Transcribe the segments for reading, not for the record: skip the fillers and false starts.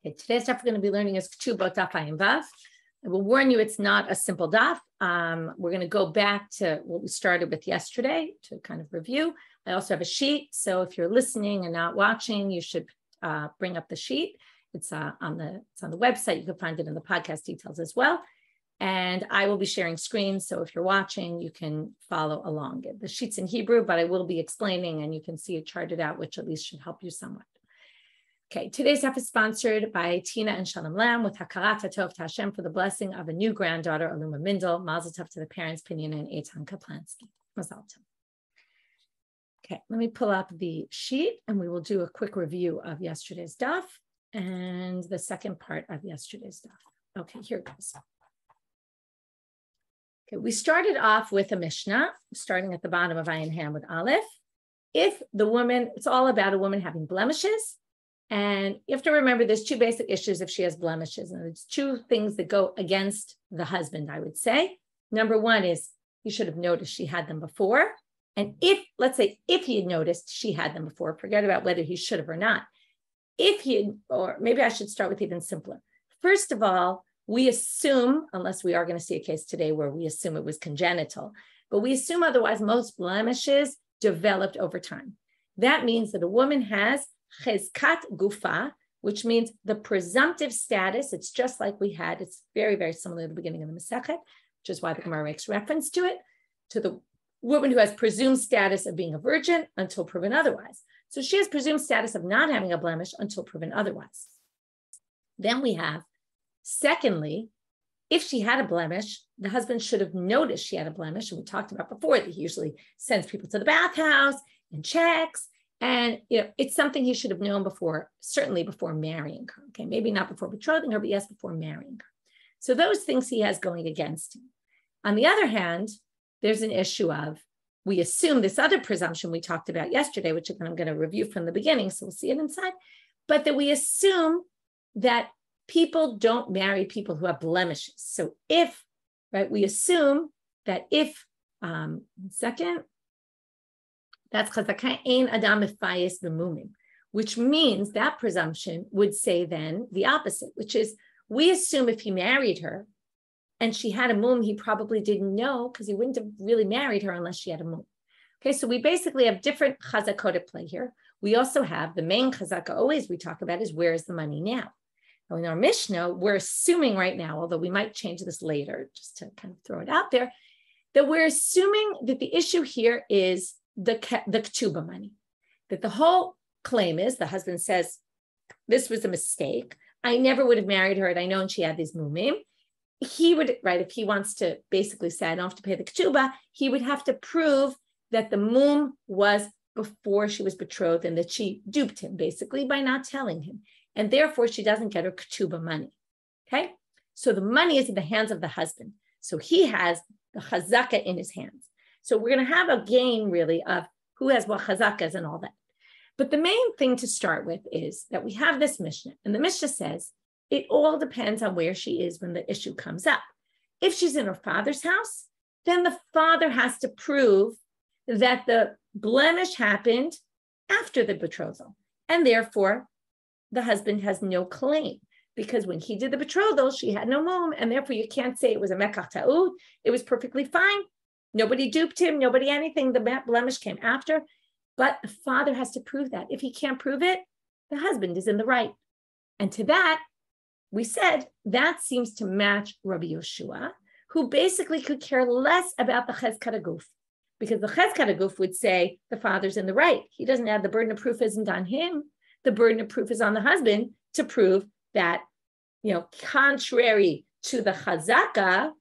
Okay, today's daf we're going to be learning is Ketubot daf Ayin Vav. I will warn you, it's not a simple daf. We're going to go back to what we started with yesterday to kind of review. I also have a sheet, so if you're listening and not watching, you should bring up the sheet. It's on the website. You can find it in the podcast details as well. And I will be sharing screens, so if you're watching, you can follow along. The sheet's in Hebrew, but I will be explaining, and you can see it charted out, which at least should help you somewhat. Okay, today's daf is sponsored by Tina and Shalom Lam with Hakarat HaTov to Hashem for the blessing of a new granddaughter, Aluma Mindel. Mazel tov to the parents, Pinina and Eitan Kaplansky. Mazel tov. Okay, let me pull up the sheet, and we will do a quick review of yesterday's daf and the second part of yesterday's daf. Okay, here it goes. Okay, we started off with a Mishna, starting at the bottom of Ayin Ham with Aleph. If the woman, it's all about a woman having blemishes. And you have to remember there's two basic issues if she has blemishes. And there's two things that go against the husband, I would say. Number one is he should have noticed she had them before. And if, let's say, if he had noticed she had them before, forget about whether he should have or not. If he had, or maybe I should start with even simpler. First of all, we assume, unless we are going to see a case today where we assume it was congenital, but we assume otherwise most blemishes developed over time. That means that a woman has Yechezkel gufa, which means the presumptive status. It's just like we had. It's very, very similar to the beginning of the Masechet, which is why the Gemara makes reference to it, to the woman who has presumed status of being a virgin until proven otherwise. So she has presumed status of not having a blemish until proven otherwise. Then we have, secondly, if she had a blemish, the husband should have noticed she had a blemish. And we talked about before that he usually sends people to the bathhouse and checks. And it's something he should have known before, certainly before marrying her. Okay, maybe not before betrothing her, but yes, before marrying her. So those things he has going against him. On the other hand, there's an issue of, we assume this other presumption we talked about yesterday, which I'm going to review from the beginning, so we'll see it inside, but that we assume that people don't marry people who have blemishes. So if, right, we assume that if, that's chazaka ein adam mefayes b'mumim, which means that presumption would say then the opposite, which is we assume if he married her and she had a mum, he probably didn't know because he wouldn't have really married her unless she had a mum. Okay, so we basically have different chazakot at play here. We also have the main chazaka always we talk about is where is the money now? Now in our Mishnah, we're assuming right now, although we might change this later, just to kind of throw it out there, that we're assuming that the issue here is the ketubah money, that the whole claim is the husband says, this was a mistake. I never would have married her had I known she had these mumim. He would, right, if he wants to basically say, I don't have to pay the ketubah, he would have to prove that the mum was before she was betrothed and that she duped him basically by not telling him. And therefore she doesn't get her ketubah money. Okay. So the money is in the hands of the husband. So he has the chazaka in his hands. So we're going to have a game really of who has what chazakas and all that. But the main thing to start with is that we have this Mishnah, and the Mishnah says it all depends on where she is when the issue comes up. If she's in her father's house, then the father has to prove that the blemish happened after the betrothal. And therefore, the husband has no claim. Because when he did the betrothal, she had no mum, and therefore you can't say it was a mekach ta'ud. It was perfectly fine. Nobody duped him, nobody anything. The blemish came after. But the father has to prove that. If he can't prove it, the husband is in the right. And to that, we said that seems to match Rabbi Yehuda, who basically could care less about the Yechezkel guf, because the Yechezkel guf would say the father's in the right. He doesn't have the burden of proof isn't on him. The burden of proof is on the husband to prove that, contrary to the chazaka,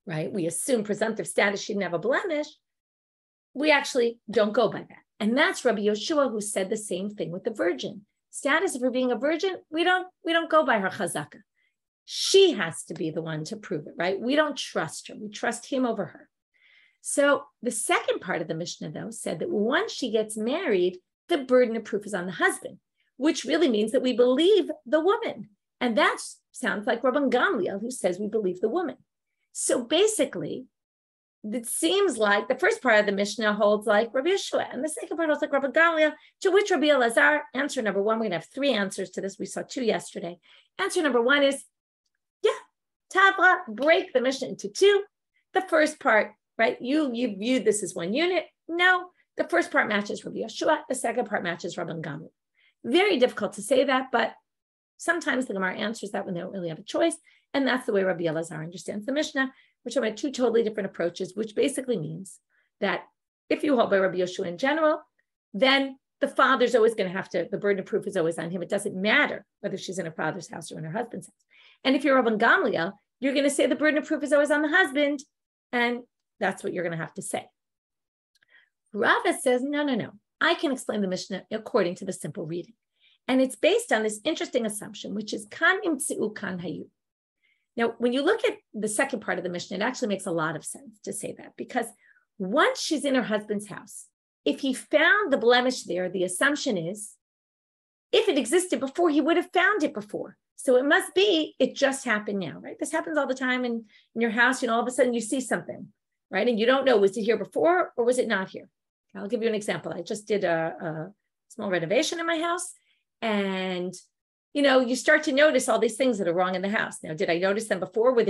right? We assume presumptive status, she didn't have a blemish. We actually don't go by that. And that's Rabbi Yehuda who said the same thing with the virgin. Status of her being a virgin, we don't go by her chazaka. She has to be the one to prove it, right? We don't trust her. We trust him over her. So the second part of the Mishnah, though, said that once she gets married, the burden of proof is on the husband, which really means that we believe the woman. And that sounds like Rabban Gamliel, who says we believe the woman. So basically, it seems like the first part of the Mishnah holds like Rav Yeshua, and the second part holds like Rabbi Gamliel, to which Rabbi Elazar, answer number one, we're going to have three answers to this. We saw two yesterday. Answer number one is, yeah, Tavra, break the Mishnah into two. The first part, right, you viewed this as one unit. No, the first part matches Rabbi Yeshua. The second part matches Rabbi Gamliel. Very difficult to say that, but sometimes the Gemara answers that when they don't really have a choice, and that's the way Rabbi Elazar understands the Mishnah. We're talking about two totally different approaches, which basically means that if you hold by Rabbi Yeshua in general, then the father's always going to have to, the burden of proof is always on him. It doesn't matter whether she's in her father's house or in her husband's house. And if you're Rabban Gamliel, you're going to say the burden of proof is always on the husband, and that's what you're going to have to say. Rava says, no. I can explain the Mishnah according to the simple reading. And it's based on this interesting assumption, which is kan imtzi'u kan hayu. Now, when you look at the second part of the Mishnah, it actually makes a lot of sense to say that, because once she's in her husband's house, if he found the blemish there, the assumption is, if it existed before, he would have found it before. So it must be, it just happened now, right? This happens all the time in your house. All of a sudden you see something, right? And you don't know, was it here before or was it not here? I'll give you an example. I just did a small renovation in my house, and you start to notice all these things that are wrong in the house. Now, did I notice them before? Was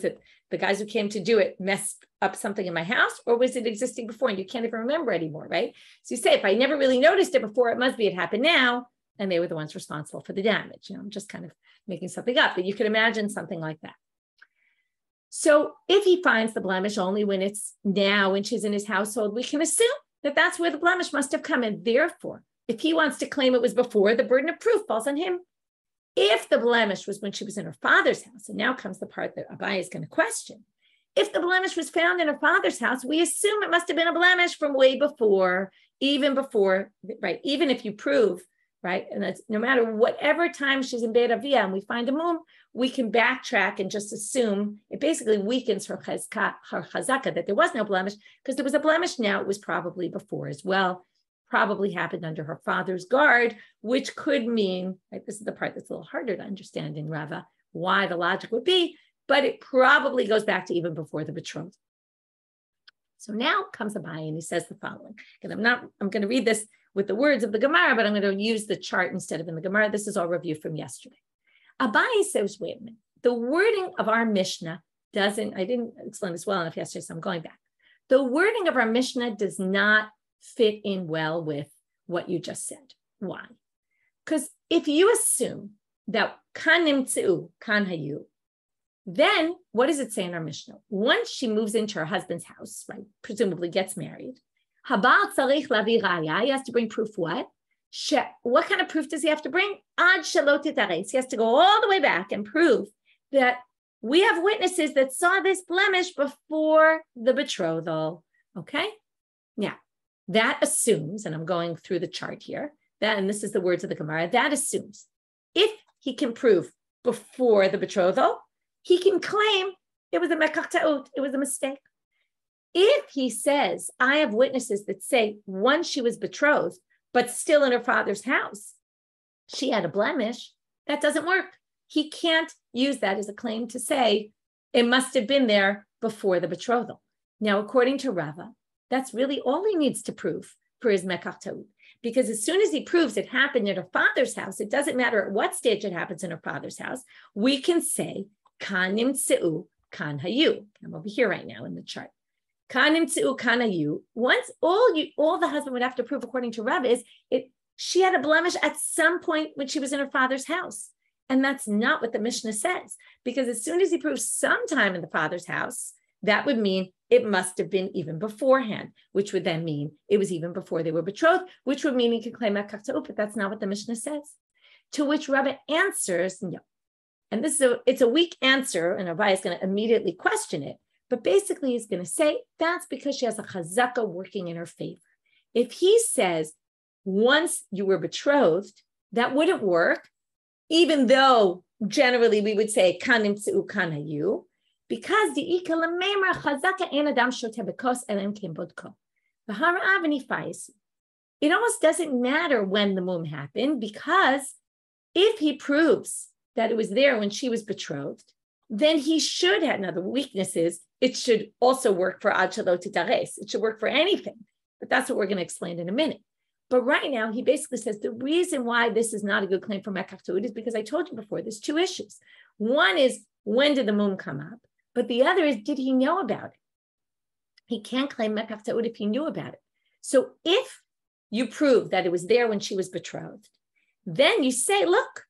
it the guys who came to do it messed up something in my house, or was it existing before and you can't even remember anymore, right? So you say, if I never really noticed it before, it must be it happened now, and they were the ones responsible for the damage. I'm just kind of making something up, but you could imagine something like that. So if he finds the blemish only when it's now, when she's in his household, we can assume that that's where the blemish must have come. And therefore, if he wants to claim it was before, the burden of proof falls on him. If the blemish was when she was in her father's house, and now comes the part that Abai is going to question. If the blemish was found in her father's house, we assume it must have been a blemish from way before, right? Even if you prove, right? And that's no matter whatever time she's in Beit Aviyah and we find a mum, we can backtrack and just assume it basically weakens her chazaka that there was no blemish, because there was a blemish now, it was probably before as well. Probably happened under her father's guard, which could mean, right, this is the part that's a little harder to understand in Rava, why the logic would be, but it probably goes back to even before the betrothal. So now comes Abai and he says the following, and I'm going to read this with the words of the Gemara, but I'm going to use the chart instead of in the Gemara. This is all review from yesterday. Abai says, wait a minute, the wording of our Mishnah I didn't explain this well enough yesterday, so I'm going back. The wording of our Mishnah does not fit in well with what you just said. Why? Because if you assume that kan nimtzu kan hayu, then what does it say in our Mishnah? Once she moves into her husband's house, right, presumably gets married, habal tzarich lavi raya, he has to bring proof what? What kind of proof does he have to bring? Ad shalot titaretz. He has to go all the way back and prove that we have witnesses that saw this blemish before the betrothal. Okay? Now, that assumes, and I'm going through the chart here, and this is the words of the Gemara, that assumes if he can prove before the betrothal, he can claim it was a mekach ta'ut, it was a mistake. If he says, I have witnesses that say once she was betrothed, but still in her father's house, she had a blemish, that doesn't work. He can't use that as a claim to say it must have been there before the betrothal. Now, according to Rava, that's really all he needs to prove for his mekach ta'ut. Because as soon as he proves it happened in her father's house, it doesn't matter at what stage it happens in her father's house, we can say, kan nimtzu kan hayu. I'm over here right now in the chart. Kan nimtzu kan hayu. Once all the husband would have to prove, according to Rava, is she had a blemish at some point when she was in her father's house. And that's not what the Mishnah says. Because as soon as he proves sometime in the father's house, that would mean it must have been even beforehand, which would then mean it was even before they were betrothed, which would mean he could claim mekach ta'ut, but that's not what the Mishnah says. To which Rava answers, no. And it's a weak answer, and Abai is going to immediately question it. But basically, he's going to say that's because she has a chazaka working in her favor. If he says, once you were betrothed, that wouldn't work, even though generally we would say, kan nimtzu kan hayu, because the ikalamemra chazaka ein adam shoteh bekos elem kim bodko. It almost doesn't matter when the mum happened, because if he proves that it was there when she was betrothed, then he should have, now the weakness is, it should also work for ad shelo titares. It should work for anything, but that's what we're going to explain in a minute. But right now, he basically says the reason why this is not a good claim for mekach ta'ud is because I told you before, there's two issues. One is, when did the mum come up? But the other is, did he know about it? He can't claim mekach ta'ud if he knew about it. So if you prove that it was there when she was betrothed, then you say, look,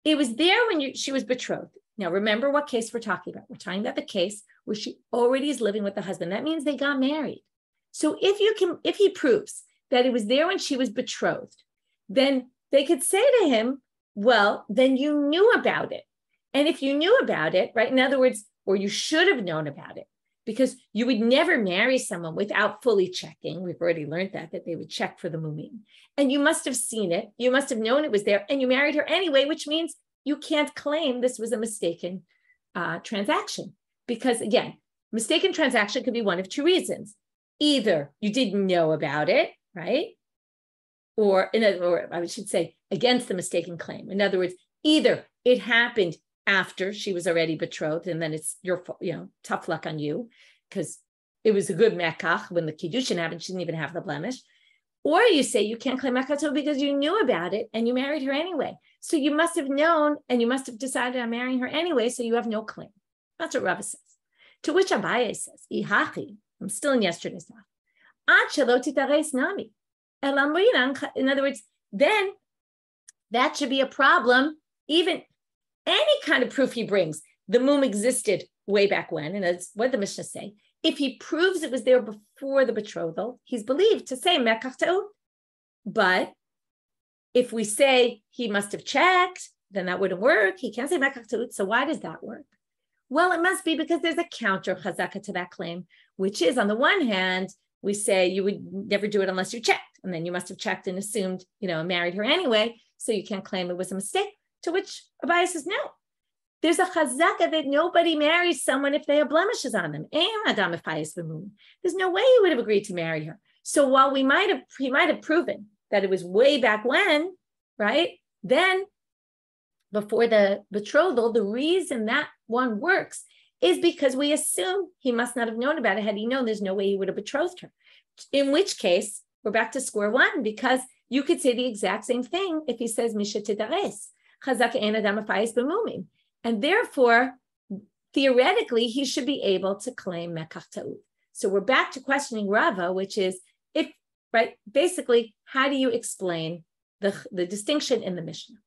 it was there when she was betrothed. Now, remember what case we're talking about. We're talking about the case where she already is living with the husband. That means they got married. So if he proves that it was there when she was betrothed, then they could say to him, well, then you knew about it. And if you knew about it, right, in other words, or you should have known about it, because you would never marry someone without fully checking. We've already learned that they would check for the mumim. And you must have seen it. You must have known it was there, and you married her anyway, which means you can't claim this was a mistaken transaction. Because again, mistaken transaction could be one of two reasons. Either you didn't know about it, right? Or I should say, against the mistaken claim. In other words, either it happened after she was already betrothed, and then it's your fault, tough luck on you, because it was a good mekach when the kiddushin happened, she didn't even have the blemish. Or you say you can't claim mekach ta'ud because you knew about it and you married her anyway. So you must have known and you must have decided on marrying her anyway, so you have no claim. That's what Rava says. To which Abaye says, Ihachi, I'm still in yesterday's talk. Ad shelo titares nami. In other words, then that should be a problem. Even any kind of proof he brings, the mum existed way back when, and that's what the Mishna say. If he proves it was there before the betrothal, he's believed to say mekach ta'ud. But if we say he must have checked, then that wouldn't work. He can't say mekach ta'ud. So why does that work? Well, it must be because there's a counter chazaka to that claim, which is, on the one hand, we say you would never do it unless you checked, and then you must have checked and assumed, and married her anyway, so you can't claim it was a mistake. To which Abaye says, no. There's a chazaka that nobody marries someone if they have blemishes on them. There's no way he would have agreed to marry her. So while he might have proven that it was way back when, right? Then before the betrothal, the reason that one works is because we assume he must not have known about it. Had he known, there's no way he would have betrothed her. In which case, we're back to square one, because you could say the exact same thing if he says Misha Tidares. And therefore, theoretically, he should be able to claim mekach ta'ud. So we're back to questioning Rava, which is, basically, how do you explain the distinction in the Mishnah?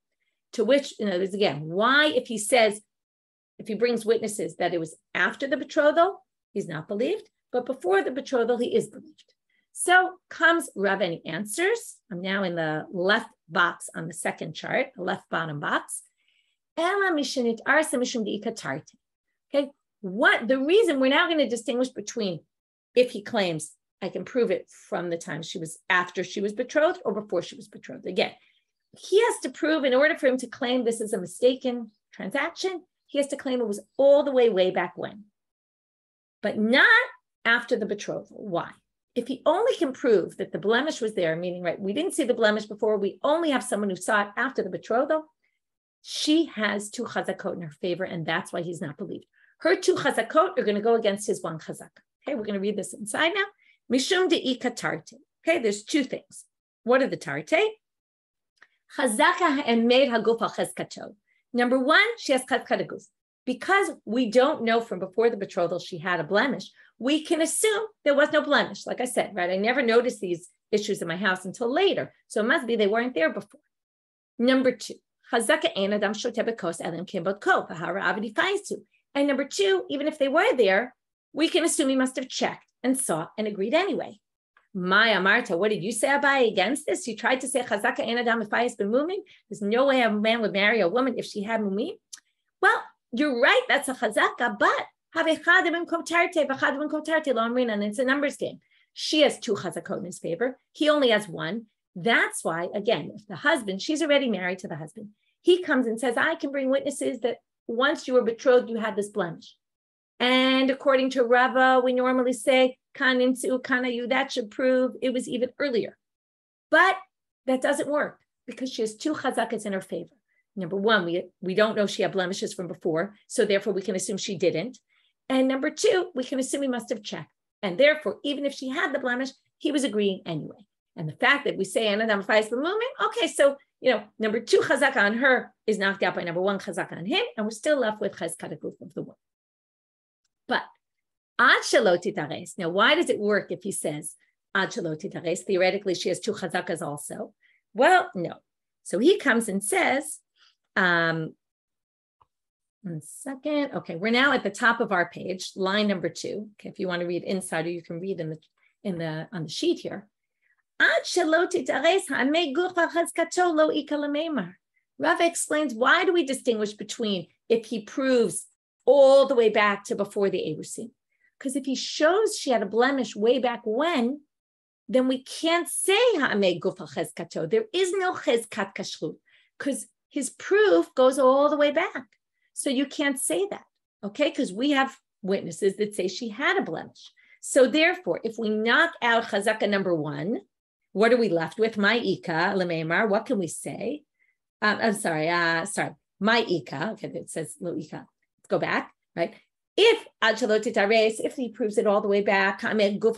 To which, again, why, if he brings witnesses that it was after the betrothal, he's not believed, but before the betrothal, he is believed. So comes Rava and he answers. I'm now in the left box on the second chart, the left bottom box. Okay, what the reason we're now going to distinguish between if he claims I can prove it from the time after she was betrothed or before she was betrothed. Again, he has to prove, in order for him to claim this is a mistaken transaction, he has to claim it was all the way back when, but not after the betrothal. Why? If he only can prove that the blemish was there, meaning, we didn't see the blemish before, we only have someone who saw it after the betrothal, she has two chazakot in her favor, and that's why he's not believed. Her two chazakot are going to go against his one chazaka. Okay, we're going to read this inside now. Mishum de'ika tarte. Okay, there's two things. What are the tarte? Chazaka and made haguf al chezkato. Number one, she has chezkat haguf. Because we don't know from before the betrothal she had a blemish, we can assume there was no blemish. Like I said, right? I never noticed these issues in my house until later. So it must be they weren't there before. Number two, chazaka ein adam shoteh bekos elim kimbot ko v'hara avdi faizu. And number two, even if they were there, we can assume he must have checked and saw and agreed anyway. Maya Marta, what did you say, Abaye, against this? You tried to say chazaka ein adam ifayis b'mumim. There's no way a man would marry a woman if she had mumim. Well, you're right, that's a chazaka, but and it's a numbers game. She has two chazakot in his favor. He only has one. That's why, again, if the husband, she's already married to the husband, he comes and says, I can bring witnesses that once you were betrothed, you had this blemish. And according to Rava, we normally say, that should prove it was even earlier. But that doesn't work because she has two chazakas in her favor. number one, we don't know she had blemishes from before, so therefore we can assume she didn't. And number two, we can assume he must have checked. And therefore, even if she had the blemish, he was agreeing anyway. And the fact that we say Anadam Fais B'Mumim, okay, so number two chazaka on her is knocked out by number one chazaka on him, and we're still left with Yechezkel of the woman. But Ad Shelo Titares. Now, why does it work if he says Ad Shelo Titares? Theoretically, she has two chazakas also. Well, no. So he comes and says, 1 second. Okay, we're now at the top of our page, line number 2. Okay, if you want to read inside, or you can read on the sheet here. Rava explains, why do we distinguish between if he proves all the way back to before the Erusin? Because if he shows she had a blemish way back when, then we can't say ha'amei gufa chezkato. There is no chezkat kashrut, because his proof goes all the way back. So you can't say that, okay? Because we have witnesses that say she had a blemish. So therefore, if we knock out chazaka number 1, what are we left with? My ika lemeimar. What can we say? I'm sorry. My ika. Okay, it says lo ika. Let's go back, right? If ad shelo titares, if he proves it all the way back, you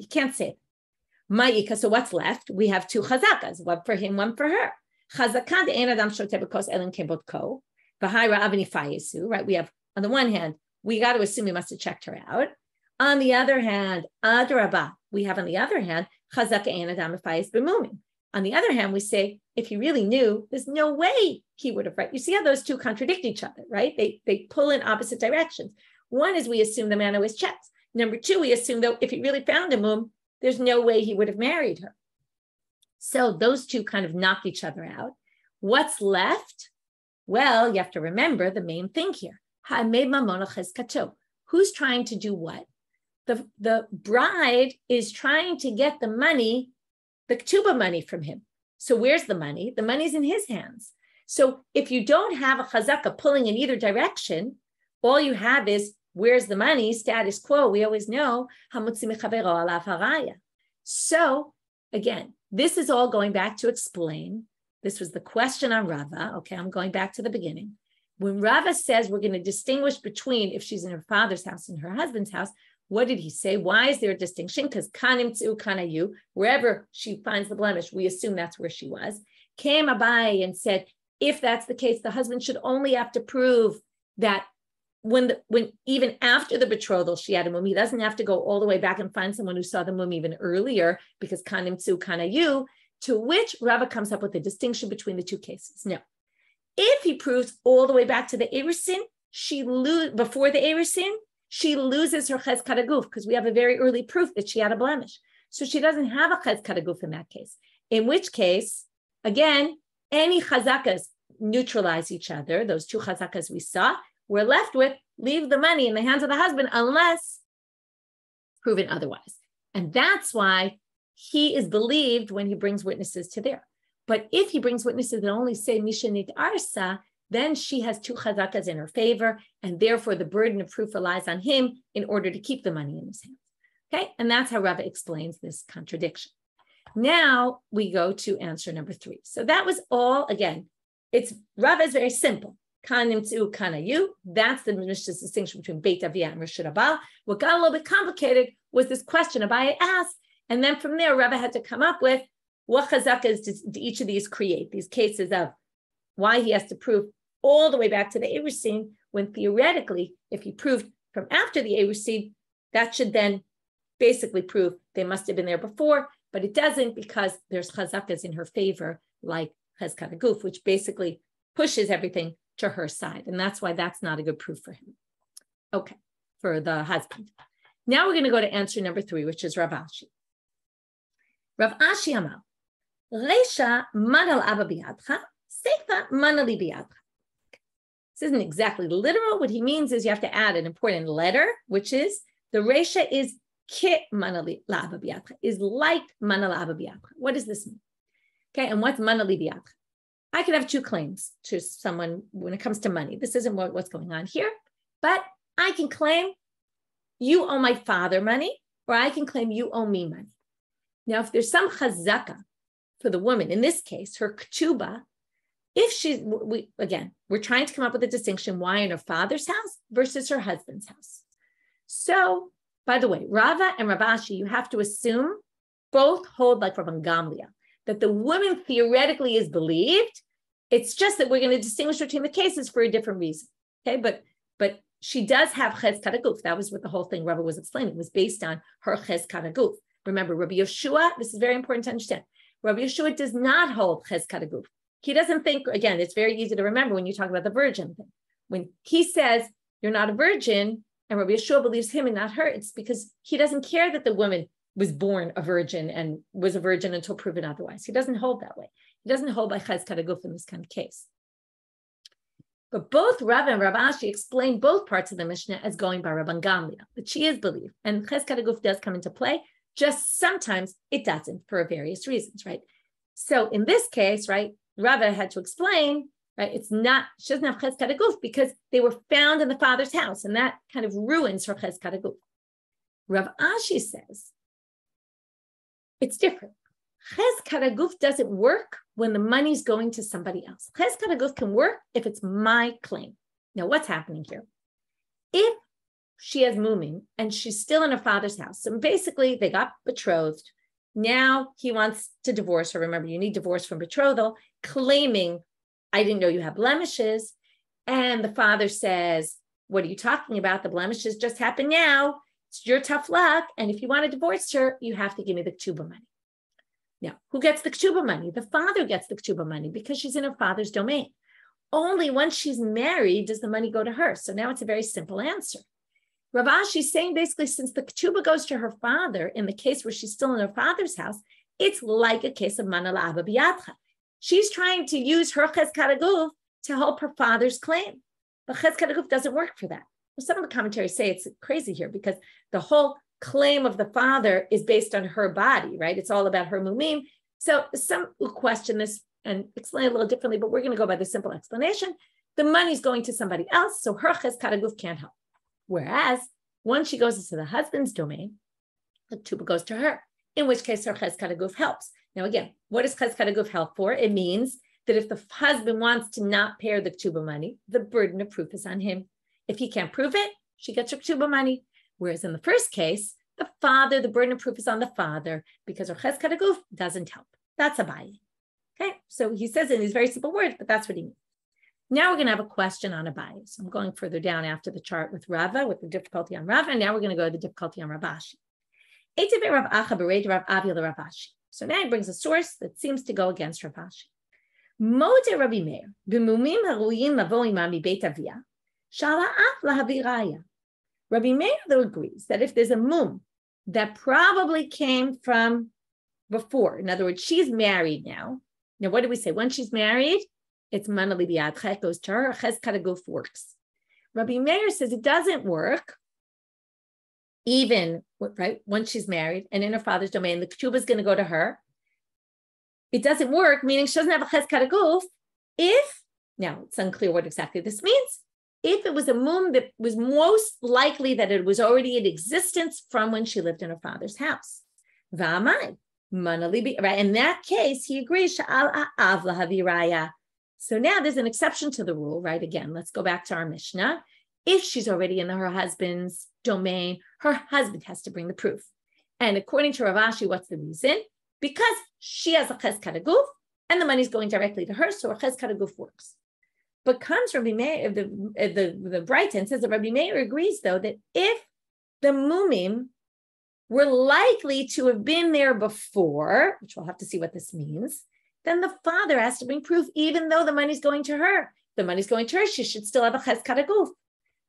can't say it. My ika. So what's left? We have 2 chazakas, one for him, one for her. Chazaka de ein adam shoteh b'kos elen kebotko. Right? We have, on the one hand, we got to assume he must have checked her out. On the other hand, adrabah, we have on the other hand, chazaka ein adam fayis b'mumim. On the other hand, we say, if he really knew, there's no way he would have, right? You see how those two contradict each other, right? They pull in opposite directions. One is we assume the man always checks. Number 2, we assume though, if he really found a mum, there's no way he would have married her. So those two kind of knock each other out. What's left? Well, you have to remember the main thing here. Who's trying to do what? The bride is trying to get the money, the ketubah money from him. So where's the money? The money's in his hands. So if you don't have a chazaka pulling in either direction, all you have is, where's the money? Status quo. We always know. So again, this is all going back to explain. This was the question on Rava. Okay, I'm going back to the beginning. When Rava says we're going to distinguish between if she's in her father's house and her husband's house, what did he say? Why is there a distinction? Because kanim tzu kanayu, wherever she finds the blemish, we assume that's where she was. Came Abai and said, if that's the case, the husband should only have to prove that when even after the betrothal she had a mum, he doesn't have to go all the way back and find someone who saw the mum even earlier, because kanim tzu kanayu. To which Rava comes up with a distinction between the two cases. No, if he proves all the way back to the Erusin, before the Erusin, she loses her Yechezkel guf, because we have a very early proof that she had a blemish. So she doesn't have a Yechezkel guf in that case. In which case, again, any chazakas neutralize each other. Those 2 chazakas we saw, we're left with leave the money in the hands of the husband unless proven otherwise. And that's why he is believed when he brings witnesses to there. But if he brings witnesses that only say Mishanit Arsa, then she has 2 chazakas in her favor, and therefore the burden of proof relies on him in order to keep the money in his hands. Okay, and that's how Rava explains this contradiction. Now we go to answer number 3. So that was all, again, Rava is very simple. Kanim tzu kanayu, that's the Mishna's distinction between Beit Aviyah and Rishut Abal. What got a little bit complicated was this question Abaye asked, and then from there, Rava had to come up with what chazakas do each of these create, these cases of why he has to prove all the way back to the Erusin, when theoretically, if he proved from after the Erusin, that should then basically prove they must have been there before, but it doesn't, because there's chazakas in her favor, like Yechezkel guf, which basically pushes everything to her side. And that's why that's not a good proof for him. Okay, for the husband. Now we're going to go to answer number 3, which is Rav Ashi. Rav Ashi Amar, Reisha manal abba biyadcha, seifa manali biyadcha. This isn't exactly literal. What he means is you have to add an important letter, which is the Reisha is ki manali abba biyadcha, is like manal abba biyadcha. What does this mean? Okay, and what's manali biyadcha? I could have 2 claims to someone when it comes to money. This isn't what's going on here, but I can claim you owe my father money, or I can claim you owe me money. Now, if there's some chazaka for the woman, in this case, her ketubah, If we're trying to come up with a distinction, why in her father's house versus her husband's house. So, by the way, Rava and Rav Ashi, you have to assume both hold like Rabban Gamliel, that the woman theoretically is believed. It's just that we're going to distinguish between the cases for a different reason. Okay, but she does have Yechezkel Guf. That was what the whole thing Rava was explaining, was based on her Yechezkel Guf. Remember, Rabbi Yeshua, this is very important to understand. Rabbi Yeshua does not hold Yechezkel Guf. He doesn't think, again, it's very easy to remember when you talk about the virgin thing. When he says, you're not a virgin, and Rabbi Yeshua believes him and not her, it's because he doesn't care that the woman was born a virgin and was a virgin until proven otherwise. He doesn't hold that way. He doesn't hold by Yechezkel Guf in this kind of case. But both Rava and Rav Ashi explain both parts of the Mishnah as going by Rabban Gamliel, that she is believed. And Yechezkel Guf does come into play, just sometimes it doesn't for various reasons, right? So in this case, right, Rava had to explain, right, she doesn't have Yechezkel Guf because they were found in the father's house, and that kind of ruins her Yechezkel Guf. Rav Ashi says, it's different. Yechezkel Guf doesn't work when the money's going to somebody else. Yechezkel Guf can work if it's my claim. Now, what's happening here? If she has mumim and she's still in her father's house, so basically they got betrothed. Now he wants to divorce her. Remember, you need divorce from betrothal, claiming, I didn't know you have blemishes. And the father says, what are you talking about? The blemishes just happened now. It's your tough luck. And if you want to divorce her, you have to give me the ketubah money. Now, who gets the ketubah money? The father gets the ketubah money because she's in her father's domain. Only once she's married does the money go to her. So now it's a very simple answer. Rav Ashi is saying basically, since the ketubah goes to her father, in the case where she's still in her father's house, it's like a case of mana la'aba b'yadcha. She's trying to use her Yechezkel Guf to help her father's claim. But Yechezkel Guf doesn't work for that. Well, some of the commentaries say it's crazy here because the whole claim of the father is based on her body, right? It's all about her mumim. So some will question this and explain it a little differently, but we're going to go by the simple explanation. The money's going to somebody else, so her Yechezkel Guf can't help. Whereas once she goes into the husband's domain, the ketubah goes to her, in which case her Yechezkel Guf helps. Now again, what does Yechezkel Guf help for? It means that if the husband wants to not pay her the ketubah money, the burden of proof is on him. If he can't prove it, she gets her ketubah money. Whereas in the first case, the burden of proof is on the father because her Yechezkel Guf doesn't help. That's a bayi. Okay, so he says it in these very simple words, but that's what he means. Now we're going to have a question on a bayi. So I'm going further down after the chart with Rava, with the difficulty on Rava, and now we're going to go to the difficulty on Rav Ashi. So now he brings a source that seems to go against Rav Ashi. Mode Rabbi Meir, b'mumim haruyin lavo imam mibeit avia, shala'af lahaviraya. Rabbi Meir, though, agrees that if there's a mum that probably came from before, in other words, she's married now. Now, what do we say? When she's married, it's mana libiyadcha, it goes to her, Yechezkel Guf works. Rabbi Meir says it doesn't work even, right, once she's married and in her father's domain, the ketubah is going to go to her. It doesn't work, meaning she doesn't have a Yechezkel Guf if, now it's unclear what exactly this means, if it was a mum that was most likely that it was already in existence from when she lived in her father's house. V'amai, mana libi, right? In that case, he agrees, sha'al ha'av lahaviraya. So now there's an exception to the rule, right? Again, let's go back to our Mishnah. If she's already in her husband's domain, her husband has to bring the proof. And according to Rav Ashi, what's the reason? Because she has a Yechezkel Guf and the money's going directly to her, so her Yechezkel Guf works. But comes Rabbi Meir, the braita, and says that Rabbi Meir agrees, though, that if the mumim were likely to have been there before, which we'll have to see what this means, then the father has to bring proof, even though the money's going to her. The money's going to her, she should still have a Yechezkel Guf.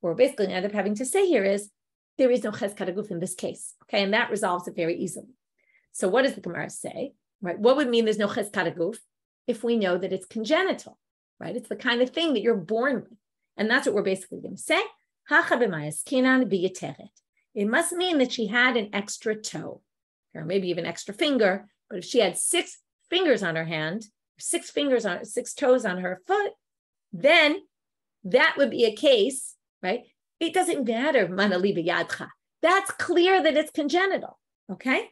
What we're basically end up having to say here is, there is no Yechezkel Guf in this case, okay? And that resolves it very easily. So what does the Gemara say, right? What would mean there's no Yechezkel Guf if we know that it's congenital, right? It's the kind of thing that you're born with. And that's what we're basically going to say. It must mean that she had an extra toe, or maybe even extra finger. But if she had 6 fingers on her hand, 6 toes on her foot, then that would be a case, right? It doesn't matter, mana li b'yadcha. That's clear that it's congenital, okay?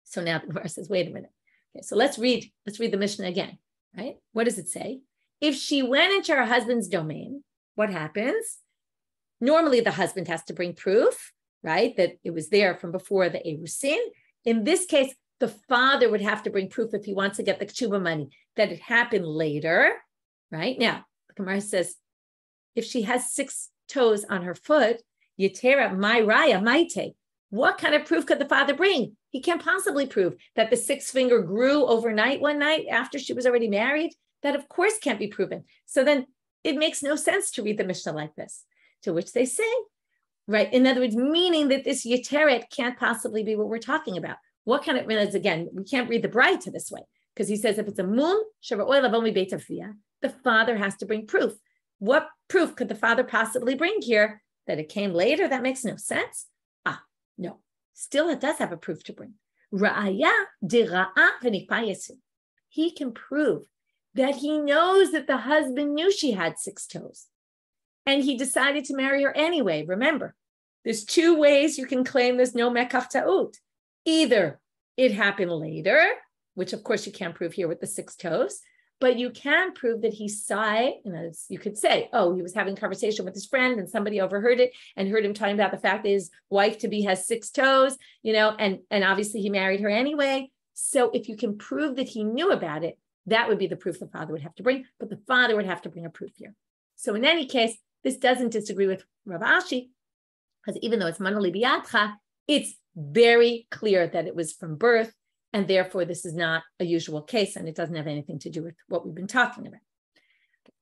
So now the Gemara says, wait a minute. Okay, so let's read the Mishnah again, right? What does it say? if she went into her husband's domain, what happens? Normally, the husband has to bring proof, right, that it was there from before the Erusin. In this case, the father would have to bring proof if he wants to get the Ketubot money that it happened later, right? Now, the Gemara says, if she has 6 toes on her foot, Yetera, my raya, maite. What kind of proof could the father bring? He can't possibly prove that the 6th finger grew overnight one night after she was already married. That, of course, can't be proven. So then it makes no sense to read the Mishnah like this, to which they say, right? In other words, meaning that this Yeteret can't possibly be what we're talking about. What kind of, again, we can't read the braita this way, because he says if it's a moon, the father has to bring proof. What proof could the father possibly bring here? That it came later? That makes no sense. No. Still, it does have a proof to bring. He can prove that he knows that the husband knew she had 6 toes, and he decided to marry her anyway. Remember, there's 2 ways you can claim there's no mekaf ta'ut. Either it happened later, which of course you can't prove here with the 6 toes, but you can prove that he saw it. You could say, oh, he was having a conversation with his friend and somebody overheard it and heard him talking about the fact that his wife-to-be has 6 toes, and obviously he married her anyway. So if you can prove that he knew about it, that would be the proof the father would have to bring, but the father would have to bring a proof here. So in any case, this doesn't disagree with Rav Ashi, because even though it's manali biyadcha, it's very clear that it was from birth, and therefore this is not a usual case, and it doesn't have anything to do with what we've been talking about.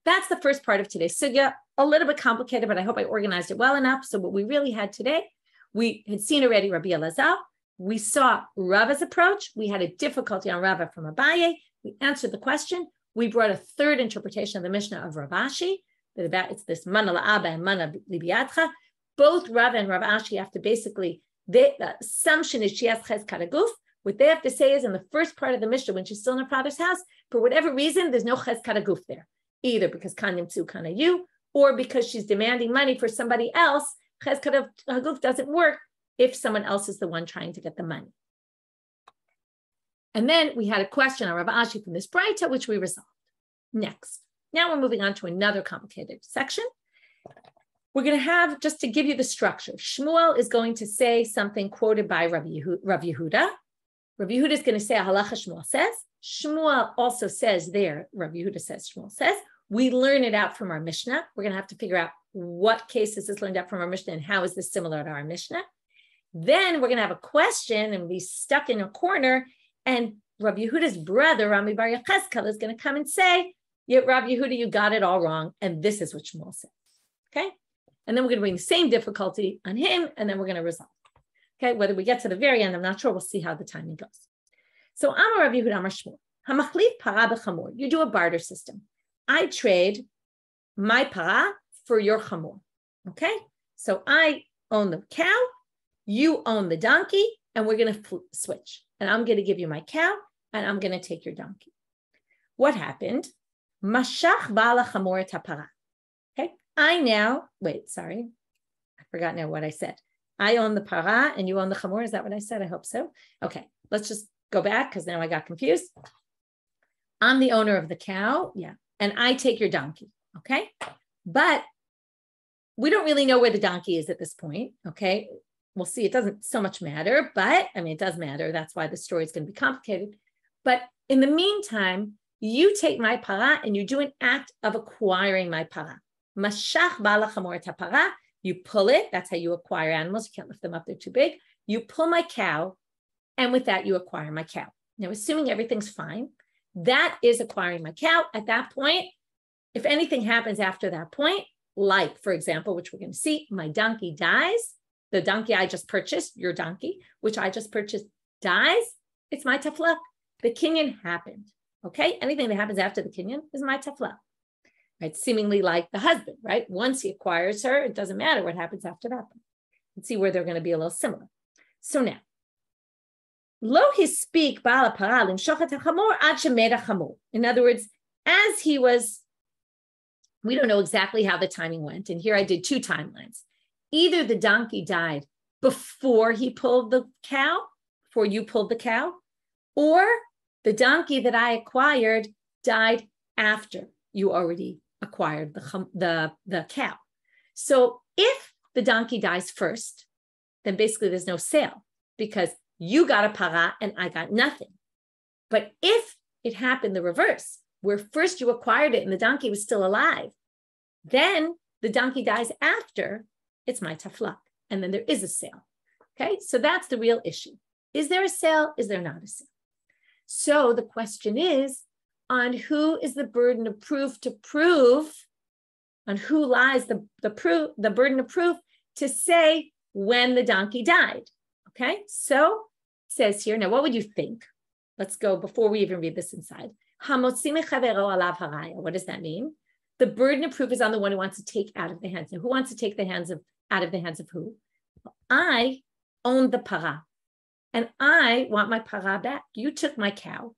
That's the first part of today's sugya. A little bit complicated, but I hope I organized it well enough. So what we really had today, we had seen already Rabbi Elazar. We saw Rava's approach. We had a difficulty on Rava from Abaye. We answered the question. We brought a third interpretation of the Mishnah of Rav Ashi. It's this mana la'aba and mana libiyadcha. Both Rava and Rav Ashi have to basically, the assumption is she has Yechezkel guf. What they have to say is in the first part of the Mishnah, when she's still in her father's house, for whatever reason, there's no Yechezkel guf there, either because kan nimtzu kana you, or because she's demanding money for somebody else. Yechezkel guf doesn't work if someone else is the one trying to get the money. And then we had a question on Rav Ashi from this braita, which we resolved. Next, now we're moving on to another complicated section. We're going to have, just to give you the structure, Shmuel is going to say something quoted by Rav Yehuda. Rav Yehuda is going to say a halacha Shmuel says. Shmuel also says there, Rav Yehuda says, Shmuel says. We learn it out from our Mishnah. We're going to have to figure out what cases is learned out from our Mishnah and how is this similar to our Mishnah. Then we're going to have a question and be stuck in a corner, and Rav Yehuda's brother, Rami bar Yechezkel, is going to come and say, yeah, Rav Yehuda, you got it all wrong, and this is what Shmuel says. Okay? And then we're going to bring the same difficulty on him, and then we're going to resolve. Okay? Whether we get to the very end, I'm not sure. We'll see how the timing goes. So, Amar Rav Yehuda, Amar Shmuel, Hamachlif para b'chamor. You do a barter system. I trade my para for your chamor. Okay? So I own the cow, you own the donkey, and we're going to switch. And I'm going to give you my cow, and I'm going to take your donkey. What happened? Mashach ba'ala chamor et hapara. Okay? I forgot now what I said. I own the para, and you own the chamor. Is that what I said? I hope so. Okay, let's just go back, because now I got confused. I'm the owner of the cow, and I take your donkey, okay? But we don't really know where the donkey is at this point, okay? We'll see. It doesn't so much matter, but it does matter. That's why the story is going to be complicated. But in the meantime, you take my para and you do an act of acquiring my para. Mashach ba'ala chamor et hapara. You pull it. That's how you acquire animals. You can't lift them up. They're too big. You pull my cow, and with that, you acquire my cow. Now, assuming everything's fine, that is acquiring my cow. At that point, if anything happens after that point, like, for example, which we're going to see, my donkey dies. The donkey I just purchased, your donkey, which I just purchased, dies, it's my tafla. The kinyan happened, okay? Anything that happens after the kinyan is my tafla, right? Seemingly like the husband, right? Once he acquires her, it doesn't matter what happens after that. Let's see where they're going to be a little similar. So now, lo hispeak ba'al para limshochet hachamor ad shemed hachamor. In other words, as he was, we don't know exactly how the timing went, and here I did 2 timelines. Either the donkey died before he pulled the cow, before you pulled the cow, or the donkey that I acquired died after you already acquired the cow. So if the donkey dies first, then basically there's no sale because you got a para and I got nothing. But if it happened the reverse, where first you acquired it and the donkey was still alive, then the donkey dies after, it's my taflak, and then there is a sale. Okay, so that's the real issue. Is there a sale? Is there not a sale? So the question is, on who is the burden of proof to prove, on who lies the burden of proof to say when the donkey died? Okay, so it says here, now what would you think? Let's go before we even read this inside. What does that mean? The burden of proof is on the one who wants to take out of the hands. Now, who wants to take out of the hands of who? Well, I own the para, and I want my para back. You took my cow.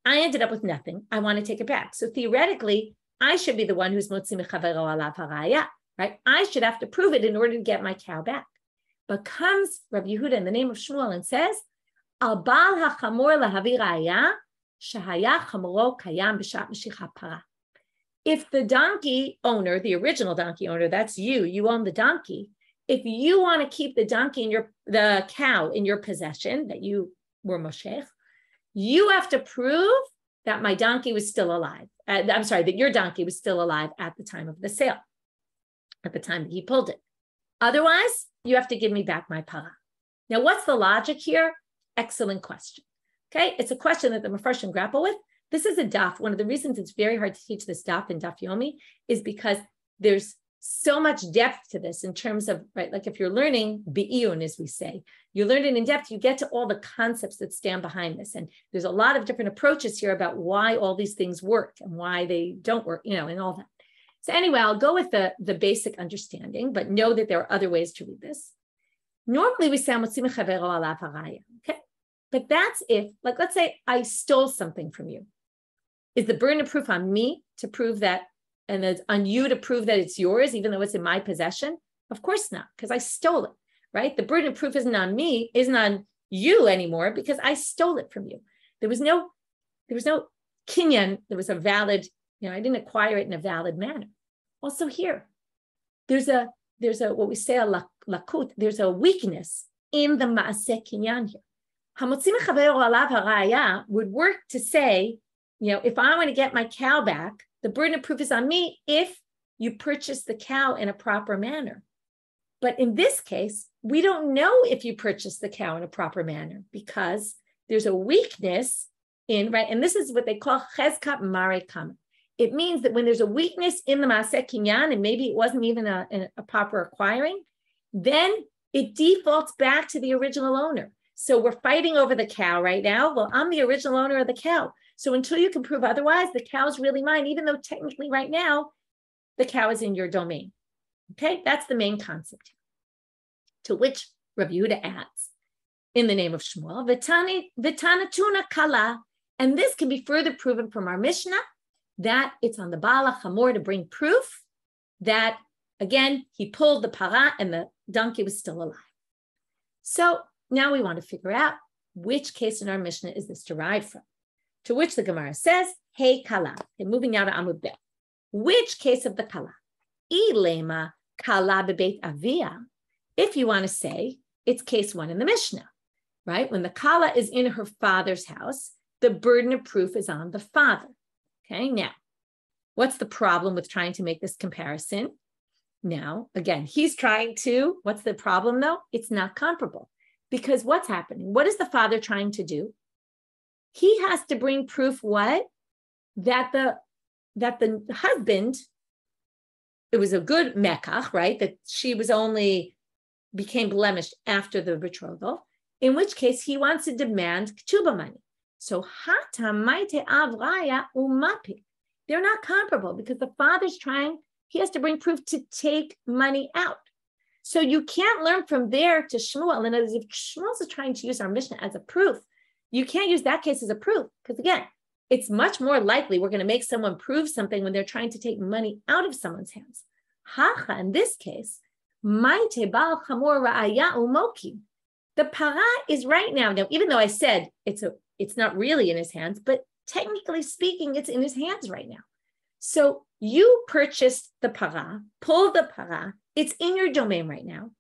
I ended up with nothing. I want to take it back. So theoretically, I should be the one who's motzi mechavero alav haraya, right? I should have to prove it in order to get my cow back. But comes Rav Yehuda in the name of Shmuel and says, Al bal hachamor lahavi raya shahaya chamoro kayam b'shat meshicha para. If the donkey owner, the original donkey owner, that's you own the donkey. If you want to keep the donkey in the cow in your possession that you were moshech, you have to prove that my donkey was still alive. That your donkey was still alive at the time of the sale, at the time that he pulled it. Otherwise, you have to give me back my para. Now, what's the logic here? Excellent question. Okay, it's a question that the Mefarshim grapple with. This is a daf. One of the reasons it's very hard to teach this daf in daf Yomi is because there's so much depth to this in terms of, right, like if you're learning bi'iyun, as we say, you learn it in depth, you get to all the concepts that stand behind this. And there's a lot of different approaches here about why all these things work and why they don't work, and all that. So anyway, I'll go with the basic understanding, but know that there are other ways to read this. Normally we say, okay, but that's if, like, let's say I stole something from you. Is the burden of proof on me to prove that, and it's on you to prove that it's yours, even though it's in my possession? Of course not, because I stole it, right? The burden of proof isn't on me, isn't on you anymore, because I stole it from you. There was no kinyan. There was a valid, I didn't acquire it in a valid manner. Also here, there's a what we say a lakut. There's a weakness in the maaseh kinyan here. Hamotzi mechaver alav haraya would work to say, if I want to get my cow back, the burden of proof is on me if you purchase the cow in a proper manner. But in this case, we don't know if you purchase the cow in a proper manner because there's a weakness in, right? And this is what they call Yechezkel mare kama. It means that when there's a weakness in the maaseh kinyan, and maybe it wasn't even a proper acquiring, then it defaults back to the original owner. So we're fighting over the cow right now. Well, I'm the original owner of the cow. So until you can prove otherwise, the cow is really mine, even though technically right now, the cow is in your domain. Okay, that's the main concept. To which Rav Yehuda adds, in the name of Shmuel, V'tanatuna kala, and this can be further proven from our Mishna, that it's on the Baal HaChamor to bring proof that, again, he pulled the para and the donkey was still alive. So now we want to figure out which case in our Mishnah is this derived from. To which the Gemara says, hey kala, and moving now to Amud Bet. Which case of the kala? Ilema kala bebeit avia. If you want to say it's case one in the Mishnah, right? When the kala is in her father's house, the burden of proof is on the father. Okay, now, what's the problem with trying to make this comparison? Now, again, he's trying to, what's the problem though? It's not comparable. Because what's happening? What is the father trying to do? He has to bring proof what? That the husband, it was a good mekach, right? That she was only became blemished after the betrothal, in which case he wants to demand ketubah money. So hata maite avraya umapi. They're not comparable because the father's he has to bring proof to take money out. So you can't learn from there to Shmuel. And as if Shmuel is trying to use our Mishnah as a proof, you can't use that case as a proof because, again, it's much more likely we're going to make someone prove something when they're trying to take money out of someone's hands. Hacha, in this case, maite bal chamor ra'aya umoki. The para is right now, even though I said it's not really in his hands, but technically speaking, it's in his hands right now. So you purchased the para, pulled the para, it's in your domain right now.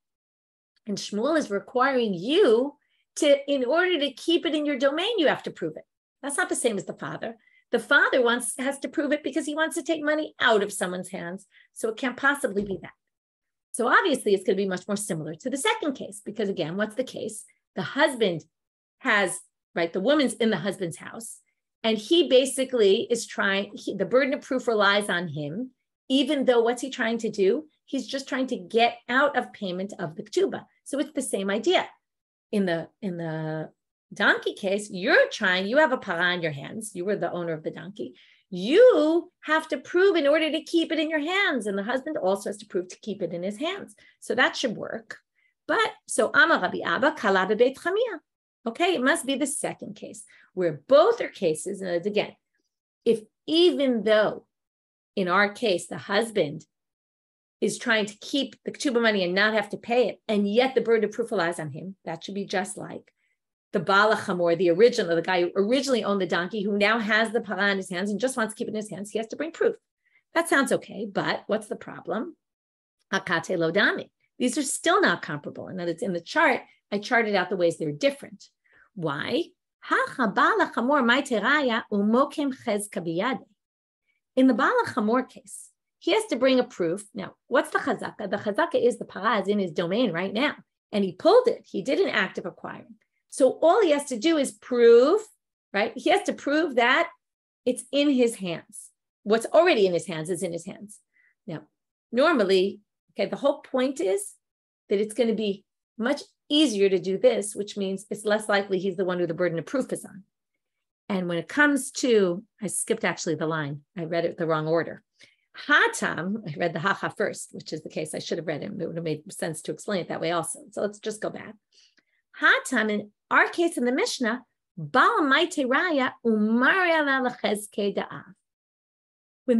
And Shmuel is requiring you to, in order to keep it in your domain, you have to prove it. That's not the same as the father. The father has to prove it because he wants to take money out of someone's hands. So it can't possibly be that. So obviously it's going to be much more similar to the second case, because again, what's the case? The husband has, right, the woman's in the husband's house, and he basically is the burden of proof relies on him, even though what's he trying to do? He's just trying to get out of payment of the ketubah. So it's the same idea. In the donkey case, you have a para in your hands. You were the owner of the donkey. You have to prove in order to keep it in your hands. And the husband also has to prove to keep it in his hands. So that should work. But so Amar Rabbi Abba, Kala bebeit chamia. Okay, it must be the second case where both are cases. And again, if even though in our case, the husband is trying to keep the ketubah money and not have to pay it, and yet the burden of proof relies on him, that should be just like the Baal HaChamor, the guy who originally owned the donkey, who now has the para in his hands and just wants to keep it in his hands. He has to bring proof. That sounds okay, but what's the problem? Hakate lo dami. These are still not comparable. And it's in the chart, I charted out the ways they're different. Why? In the Baal HaChamor case, he has to bring a proof. Now, what's the chazaka? The chazaka is the para is in his domain right now, and he pulled it. He did an act of acquiring. So all he has to do is prove, right? He has to prove that it's in his hands. What's already in his hands is in his hands. Now, normally, okay, the whole point is that it's going to be much easier to do this, which means it's less likely he's the one who the burden of proof is on. And when it comes to, I skipped actually the line. I read it the wrong order. Hatam, I read the hacha first, which is the case I should have read it. It would have made sense to explain it that way also. So let's just go back. Hatam, in our case in the Mishna, when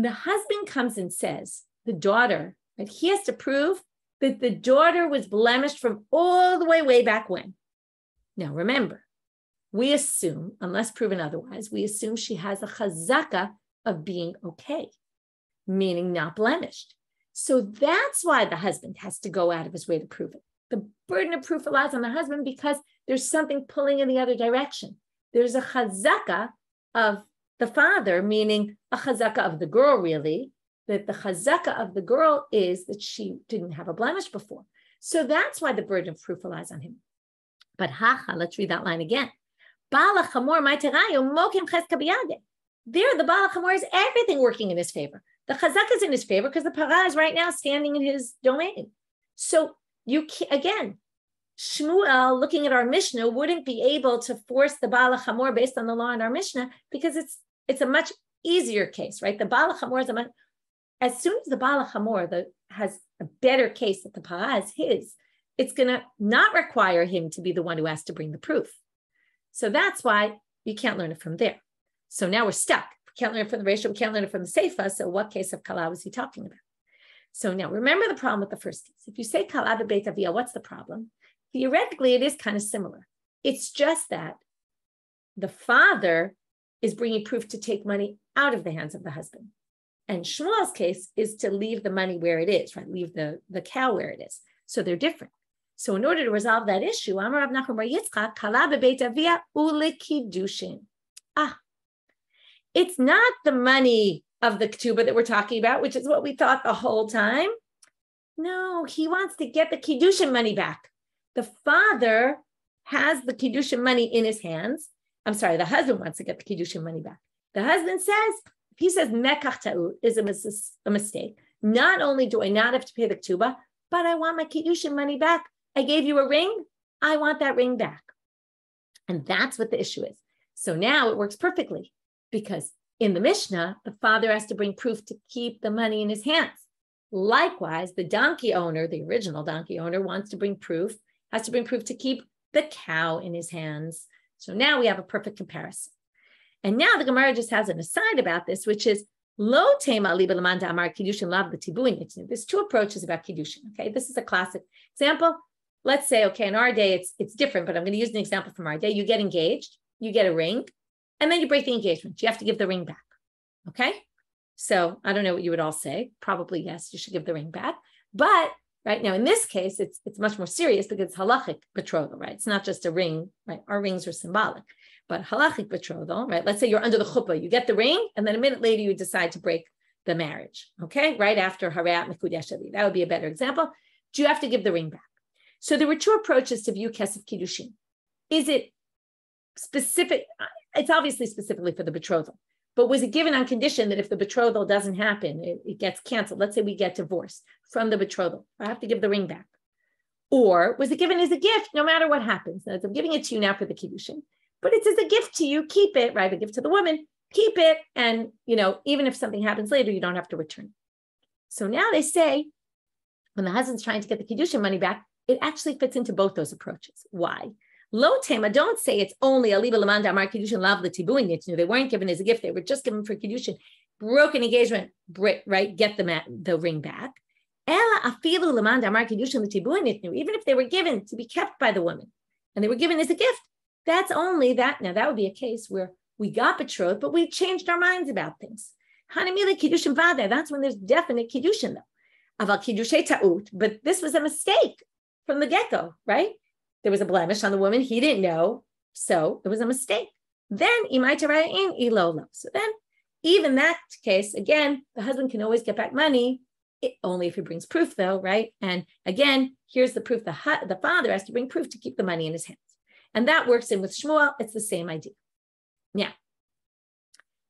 the husband comes and says, the daughter, right, he has to prove that the daughter was blemished from all the way back when. Now remember, we assume, unless proven otherwise, we assume she has a chazaka of being okay, meaning not blemished. So that's why the husband has to go out of his way to prove it. The burden of proof relies on the husband because there's something pulling in the other direction. There's a chazaka of the father, meaning a chazaka of the girl, really, that the chazaka of the girl is that she didn't have a blemish before. So that's why the burden of proof relies on him. But let's read that line again. There, the Baal HaChamor is everything working in his favor. The chazaka is in his favor because the para is right now standing in his domain. So you can, again, Shmuel, looking at our Mishnah, wouldn't be able to force the Baal HaChamor based on the law in our Mishnah because it's a much easier case, right? The Baal HaChamor is as soon as the Baal HaChamor has a better case that the para is his, it's going to not require him to be the one who has to bring the proof. So that's why you can't learn it from there. So now we're stuck. We can't learn it from the ratio. We can't learn it from the Seifa. So what case of Kala was he talking about? So now remember the problem with the first case. If you say Kala bebeit avia, what's the problem? Theoretically, it is kind of similar. It's just that the father is bringing proof to take money out of the hands of the husband. And Shmuel's case is to leave the money where it is, right? Leave the cow where it is. So they're different. So in order to resolve that issue, Amar Rav Nachman bar Yitzchak, Kala bebeit avia ulekiddushin. It's not the money of the ketubah that we're talking about, which is what we thought the whole time. No, he wants to get the kiddushin money back. The father has the kiddushin money in his hands. I'm sorry, the husband wants to get the kiddushin money back. The husband says, he says, mekach ta'ut is a mistake. Not only do I not have to pay the ketubah, but I want my kiddushin money back. I gave you a ring. I want that ring back. And that's what the issue is. So now it works perfectly because in the Mishnah, the father has to bring proof to keep the money in his hands. Likewise, the donkey owner, the original donkey owner, has to bring proof to keep the cow in his hands. So now we have a perfect comparison. And now the Gemara just has an aside about this, which is lo tema liba lamanda amar kiddushin lav b'tibuin. There's two approaches about kiddushin. Okay, this is a classic example. Let's say, okay, in our day it's different, but I'm going to use an example from our day. You get engaged, you get a ring, and then you break the engagement. You have to give the ring back. Okay, So I don't know what you would all say. Probably yes, you should give the ring back. But right now, in this case, it's much more serious because it's halachic betrothal, right? It's not just a ring, right? Our rings are symbolic, but halachic betrothal, right? Let's say you're under the chuppah, you get the ring, and then a minute later you decide to break the marriage, okay? Right after harat mekudesh ali. That would be a better example. Do you have to give the ring back? So there were two approaches to view kesef kiddushin. Is it specific? It's obviously specifically for the betrothal. But was it given on condition that if the betrothal doesn't happen, it gets canceled? Let's say we get divorced from the betrothal. I have to give the ring back. Or was it given as a gift no matter what happens? Now, I'm giving it to you now for the kiddushin, but it's as a gift to you. Keep it, right? A gift to the woman. Keep it. And, even if something happens later, you don't have to return it. So now they say, when the husband's trying to get the kiddushin money back, it actually fits into both those approaches. Why? Lo tema, don't say it's only aliba lamanda amar kiddushin lav l'tibuin nitnu. They weren't given as a gift; they were just given for kiddushin. Broken engagement, right? Get the ring back. Ela afilu lamanda amar kiddushin l'tibuin nitnu. Even if they were given to be kept by the woman, and they were given as a gift, that's only that. Now that would be a case where we got betrothed, but we changed our minds about things. Hanamila kiddushin vada. That's when there's definite kiddushin though. Aval kiddushay ta'ut. But this was a mistake from the get-go, right? There was a blemish on the woman. He didn't know. So it was a mistake. Then, so then, even that case, again, the husband can always get back money, only if he brings proof though, right? And again, here's the proof. The father has to bring proof to keep the money in his hands. And that works in with Shmuel. It's the same idea.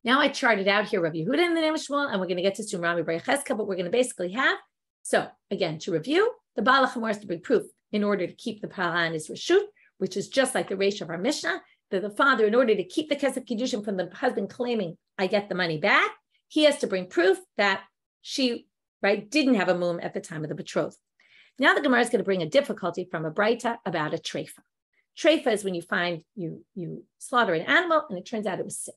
Now I charted out here Rav Yehuda in the name of Shmuel, and we're going to get to soon Rami bar Yechezkel, but we're going to basically have, so again, to review, the Baal HaChamor has to bring proof in order to keep the Parah in his Reshut, which is just like the ratio of our Mishnah, that the father, in order to keep the Kesef Kiddushin from the husband claiming, I get the money back, he has to bring proof that she, didn't have a mum at the time of the betrothal. Now the Gemara is going to bring a difficulty from a braita about a treifa. Treifa is when you find, you slaughter an animal and it turns out it was sick.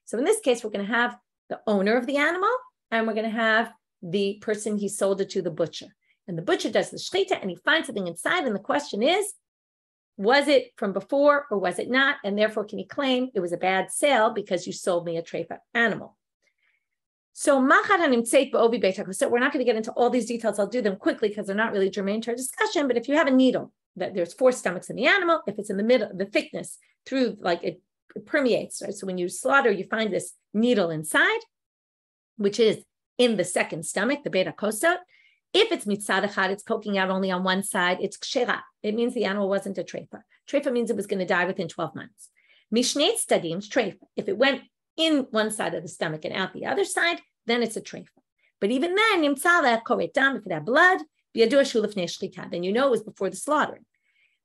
So in this case, we're going to have the owner of the animal and we're going to have the person he sold it to, the butcher. And the butcher does the shechita and he finds something inside. And the question is, was it from before or was it not? And therefore, can he claim it was a bad sale because you sold me a treifa animal? So we're not going to get into all these details. I'll do them quickly because they're not really germane to our discussion. But if you have a needle, that there's 4 stomachs in the animal, if it's in the middle, the thickness through, it permeates, right? So when you slaughter, you find this needle inside, which is in the second stomach, the beta kosot. If it's mitzad echad, it's poking out only on one side, it's kshera. It means the animal wasn't a treifa. Treifa means it was going to die within 12 months. Mishnei stadim, treifa. If it went in one side of the stomach and out the other side, then it's a treifa. But even then, nimtzala koretam, if it had blood, biyadu shu lifnei shchita, then you know it was before the slaughtering.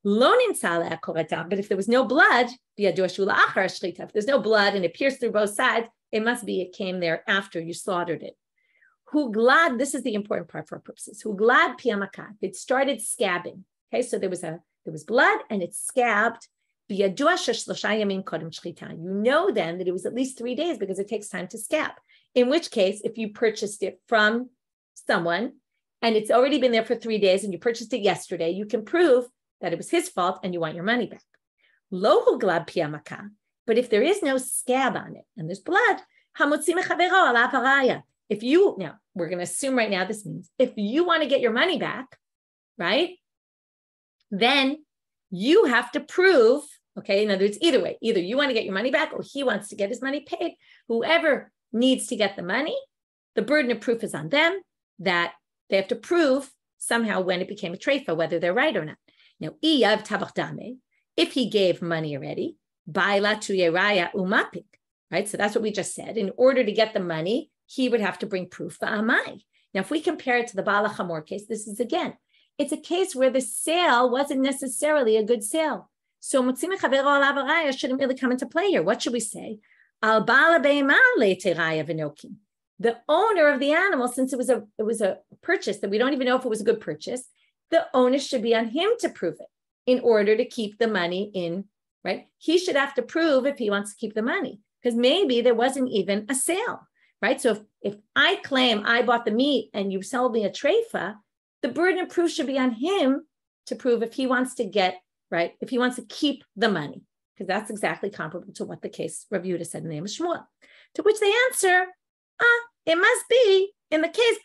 Lo nimtzala koretam, but if there was no blood, biyadu shu la'achar shchita, if there's no blood and it pierced through both sides, it came there after you slaughtered it. Who glad, this is the important part for our purposes. Who glad piyamaka, it started scabbing. Okay, so there was blood and it scabbed. You know then that it was at least 3 days because it takes time to scab. In which case, if you purchased it from someone and it's already been there for 3 days and you purchased it yesterday, you can prove that it was his fault and you want your money back. Lohu glad piyamaka, but if there is no scab on it and there's blood, if you, now we're going to assume right now this means if you want to get your money back, right, then you have to prove, okay, in other words, either way, either you want to get your money back or he wants to get his money paid. Whoever needs to get the money, the burden of proof is on them that they have to prove somehow when it became a treifa, whether they're right or not. Now, if he gave money already, right? So that's what we just said. In order to get the money, he would have to bring proof for amai. Now, if we compare it to the Baal HaChamor case, this is again, it's a case where the sale wasn't necessarily a good sale. So Mutzim Chavero Alav Araya shouldn't really come into play here. What should we say? Al Baal Be'ema Le'teraya V'nokim. The owner of the animal, since it was a purchase that we don't even know if it was a good purchase, the onus should be on him to prove it in order to keep the money in, right? He should have to prove if he wants to keep the money because maybe there wasn't even a sale. Right. So if I claim I bought the meat and you sold me a treifa, the burden of proof should be on him to prove if he wants to get, right, if he wants to keep the money, because that's exactly comparable to what the case Rav Yehuda said in the name of Shmuel. To which they answer, it must be in the case,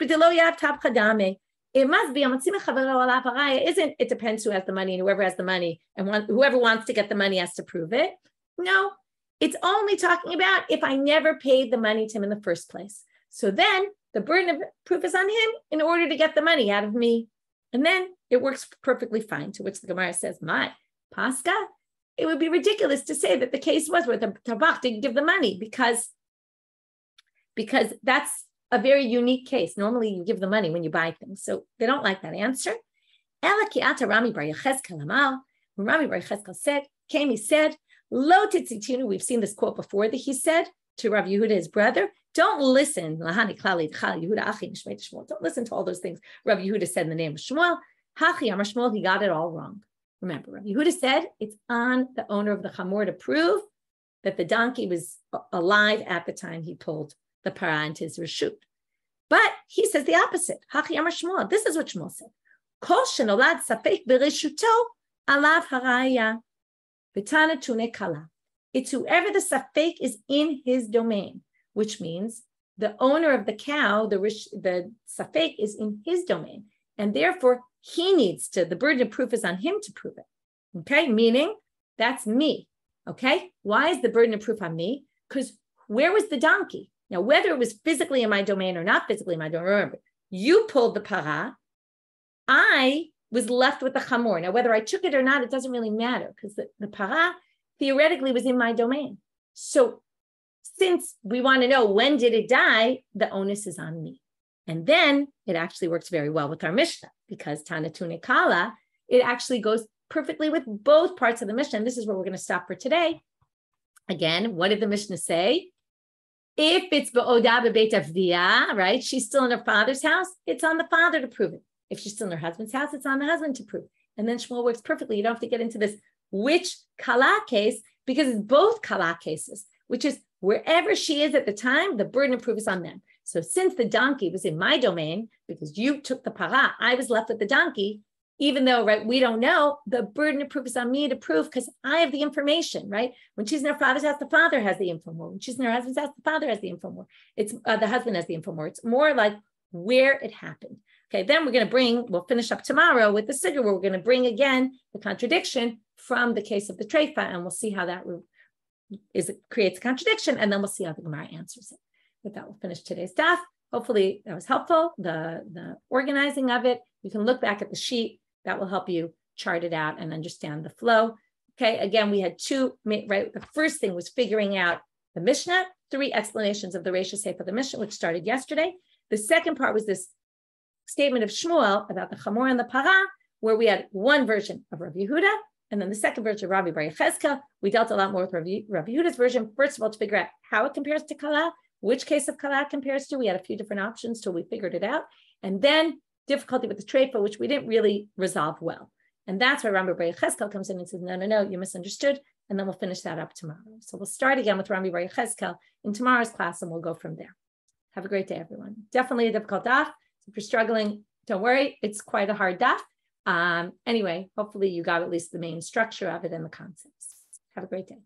it must be, it depends who has the money, and whoever has the money, and whoever wants to get the money has to prove it. No, it's only talking about if I never paid the money to him in the first place. So then the burden of proof is on him in order to get the money out of me. And then it works perfectly fine, to which the Gemara says, my Pascha, it would be ridiculous to say that the case was where the tabach didn't give the money because that's a very unique case. Normally you give the money when you buy things. So they don't like that answer. Rami bar Yechezkel Amal. When Rami bar Yechezkel he said, Lo titzitinu, we've seen this quote before that he said to Rav Yehuda, his brother, don't listen. Don't listen to all those things Rav Yehuda said in the name of Shmuel. Hachi Amar Shmuel, he got it all wrong. Remember, Rav Yehuda said it's on the owner of the chamor to prove that the donkey was alive at the time he pulled the parah into his reshut. But he says the opposite. Hachi Amar Shmuel. This is what Shmuel said. Kol shenolad safek bereshuto alav haraya v'tana tune kala. It's whoever the safek is in his domain, which means the owner of the cow, the safek is in his domain, and therefore he needs to. The burden of proof is on him to prove it. Okay, meaning that's me. Okay, why is the burden of proof on me? Because where was the donkey? Now, whether it was physically in my domain or not physically in my domain, remember, you pulled the parah, I was left with the chamor. Now, whether I took it or not, it doesn't really matter because the parah theoretically was in my domain. So since we want to know when did it die, the onus is on me. And then it actually works very well with our Mishna because Tanatune Kala, it actually goes perfectly with both parts of the Mishna. And this is where we're going to stop for today. Again, what did the Mishna say? If it's Ba'oda B'Beit Avdiya, right? She's still in her father's house, it's on the father to prove it. If she's still in her husband's house, it's on the husband to prove it. And then Shmuel works perfectly. You don't have to get into this which Kala case because it's both Kala cases, which is wherever she is at the time, the burden of proof is on them. So since the donkey was in my domain, because you took the parah, I was left with the donkey, even though, right, we don't know, the burden of proof is on me to prove because I have the information, right? When she's in her father's house, the father has the info more. When she's in her husband's house, the father has the info more. It's the husband has the info more. It's more like where it happened. Okay, then we'll finish up tomorrow with the Shiur, where we're going to bring again the contradiction from the case of the treifa, and we'll see how that creates a contradiction, and then we'll see how the Gemara answers it. With that, we'll finish today's daf. Hopefully that was helpful, the organizing of it. You can look back at the sheet. That will help you chart it out and understand the flow. Okay, again, we had two, right? The first thing was figuring out the Mishnah, 3 explanations of the Reisha Sefer of the Mishnah, which started yesterday. The second part was this statement of Shmuel about the chamor and the parah, where we had one version of Rav Yehuda, and then the second version of Rabbi bar Yechezkel. We dealt a lot more with Rav Yehuda's version. First of all, to figure out how it compares to Kala, which case of Kala it compares to. We had a few different options till we figured it out. And then difficulty with the treifa, which we didn't really resolve well. And that's where Rabbi bar Yechezkel comes in and says, no, you misunderstood. And then we'll finish that up tomorrow. So we'll start again with Rabbi bar Yechezkel in tomorrow's class, and we'll go from there. Have a great day, everyone. Definitely a difficult daf. If you're struggling, don't worry. It's quite a hard daf. Anyway, hopefully you got at least the main structure of it and the concepts. Have a great day.